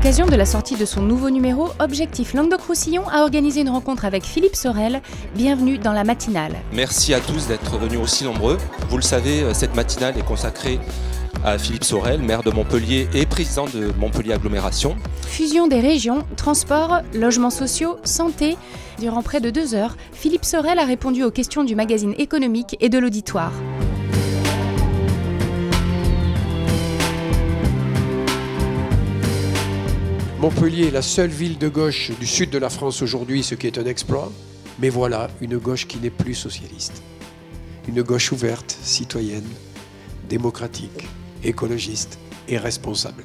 l'occasion de la sortie de son nouveau numéro, Objectif Languedoc-Roussillon a organisé une rencontre avec Philippe Sorel. Bienvenue dans la matinale. Merci à tous d'être venus aussi nombreux. Vous le savez, cette matinale est consacrée à Philippe Sorel, maire de Montpellier et président de Montpellier Agglomération. Fusion des régions, transports, logements sociaux, santé. Durant près de 2 heures, Philippe Sorel a répondu aux questions du magazine économique et de l'auditoire. Montpellier est la seule ville de gauche du sud de la France aujourd'hui, ce qui est un exploit. Mais voilà, une gauche qui n'est plus socialiste. Une gauche ouverte, citoyenne, démocratique, écologiste et responsable.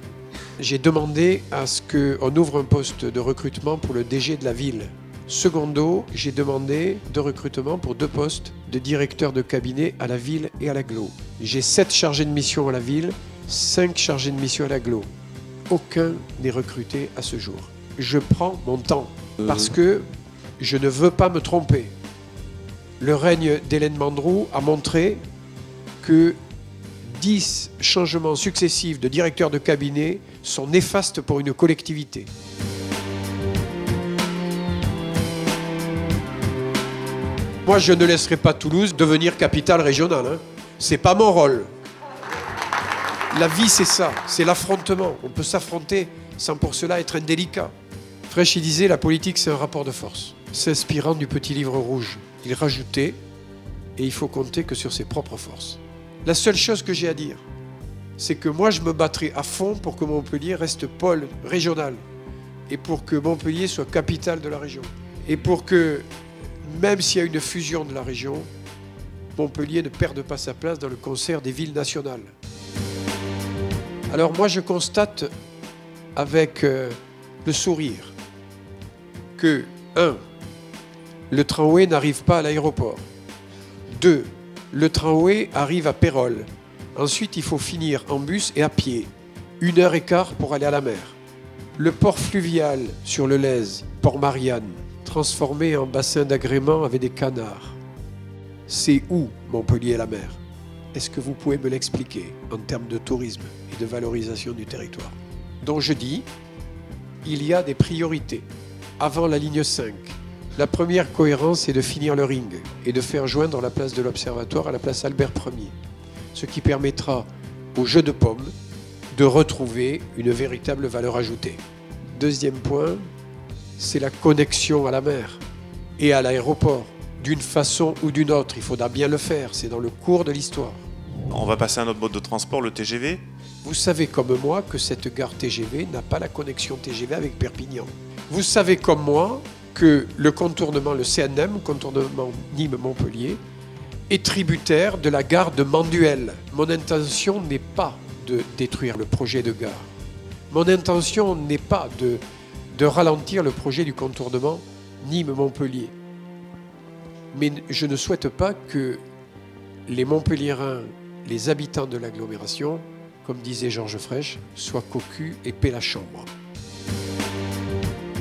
J'ai demandé à ce qu'on ouvre un poste de recrutement pour le DG de la ville. Secondo, j'ai demandé de recrutement pour 2 postes de directeur de cabinet à la ville et à l'agglo. J'ai 7 chargés de mission à la ville, 5 chargés de mission à l'agglo. Aucun n'est recruté à ce jour. Je prends mon temps parce que je ne veux pas me tromper. Le règne d'Hélène Mandroux a montré que 10 changements successifs de directeurs de cabinet sont néfastes pour une collectivité. Moi, je ne laisserai pas Toulouse devenir capitale régionale. Hein. C'est pas mon rôle. La vie, c'est ça, c'est l'affrontement. On peut s'affronter sans pour cela être indélicat. Frêche, il disait, la politique, c'est un rapport de force. S'inspirant du petit livre rouge, il rajoutait, et il faut compter que sur ses propres forces. La seule chose que j'ai à dire, c'est que moi, je me battrai à fond pour que Montpellier reste pôle régional et pour que Montpellier soit capitale de la région. Et pour que, même s'il y a une fusion de la région, Montpellier ne perde pas sa place dans le concert des villes nationales. Alors moi, je constate avec le sourire que 1. Le tramway n'arrive pas à l'aéroport. 2. Le tramway arrive à Pérols. Ensuite, il faut finir en bus et à pied. 1h15 pour aller à la mer. Le port fluvial sur le Lez, port Marianne, transformé en bassin d'agrément avec des canards. C'est où Montpellier et la mer? Est-ce que vous pouvez me l'expliquer en termes de tourisme et de valorisation du territoire? Donc je dis, il y a des priorités. Avant la ligne 5, la première cohérence est de finir le ring et de faire joindre la place de l'Observatoire à la place Albert Ier, ce qui permettra au jeu de paume de retrouver une véritable valeur ajoutée. Deuxième point, c'est la connexion à la mer et à l'aéroport. D'une façon ou d'une autre, il faudra bien le faire, c'est dans le cours de l'histoire. On va passer à un autre mode de transport, le TGV. Vous savez comme moi que cette gare TGV n'a pas la connexion TGV avec Perpignan. Vous savez comme moi que le contournement, le CNM, contournement Nîmes-Montpellier, est tributaire de la gare de Manduel. Mon intention n'est pas de détruire le projet de gare. Mon intention n'est pas de ralentir le projet du contournement Nîmes-Montpellier. Mais je ne souhaite pas que les Montpelliérains, les habitants de l'agglomération, comme disait Georges Frêche, soient cocus et paient la chambre.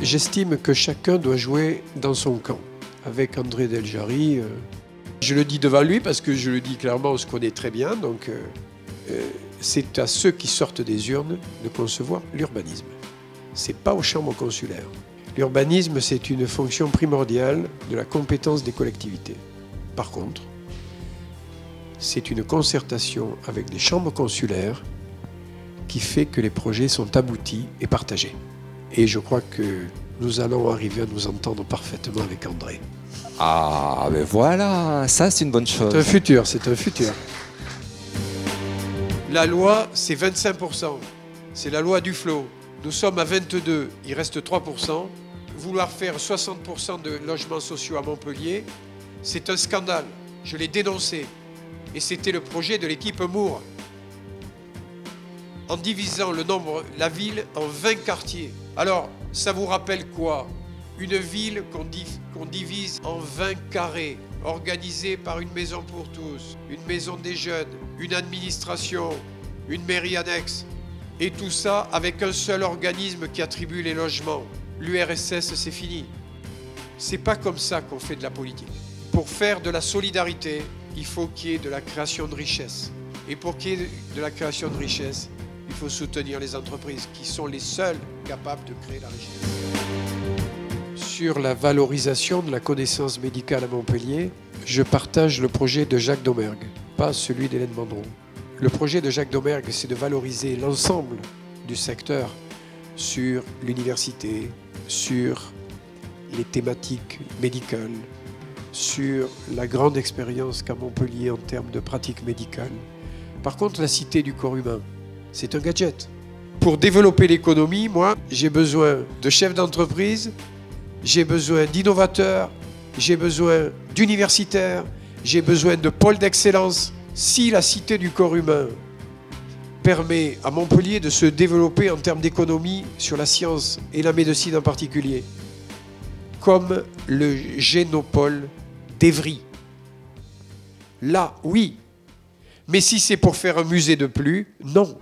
J'estime que chacun doit jouer dans son camp. Avec André Deljarry, je le dis devant lui parce que je le dis clairement, on se connaît très bien, donc c'est à ceux qui sortent des urnes de concevoir l'urbanisme. C'est pas aux chambres consulaires. L'urbanisme, c'est une fonction primordiale de la compétence des collectivités. Par contre, c'est une concertation avec les chambres consulaires qui fait que les projets sont aboutis et partagés. Et je crois que nous allons arriver à nous entendre parfaitement avec André. Ah, ben voilà, ça c'est une bonne chose. C'est un futur, c'est un futur. La loi, c'est 25%. C'est la loi du flot. Nous sommes à 22, il reste 3%. Vouloir faire 60% de logements sociaux à Montpellier, c'est un scandale. Je l'ai dénoncé. Et c'était le projet de l'équipe Moore. En divisant la ville en 20 quartiers. Alors, ça vous rappelle quoi? Une ville qu'on divise en 20 carrés, organisée par une maison pour tous, une maison des jeunes, une administration, une mairie annexe. Et tout ça avec un seul organisme qui attribue les logements. L'URSS, c'est fini. C'est pas comme ça qu'on fait de la politique. Pour faire de la solidarité, il faut qu'il y ait de la création de richesse. Et pour qu'il y ait de la création de richesse, il il faut soutenir les entreprises qui sont les seules capables de créer la richesse. Sur la valorisation de la connaissance médicale à Montpellier, je partage le projet de Jacques Domergue, pas celui d'Hélène Mandron. Le projet de Jacques Domergue, c'est de valoriser l'ensemble du secteur sur l'université, sur les thématiques médicales, sur la grande expérience qu'a Montpellier en termes de pratiques médicales. Par contre, la Cité du corps humain, c'est un gadget. Pour développer l'économie, moi, j'ai besoin de chefs d'entreprise, j'ai besoin d'innovateurs, j'ai besoin d'universitaires, j'ai besoin de pôles d'excellence. Si la Cité du corps humain permet à Montpellier de se développer en termes d'économie sur la science et la médecine en particulier, comme le Génopole d'Evry, là, oui. Mais si c'est pour faire un musée de plus, non.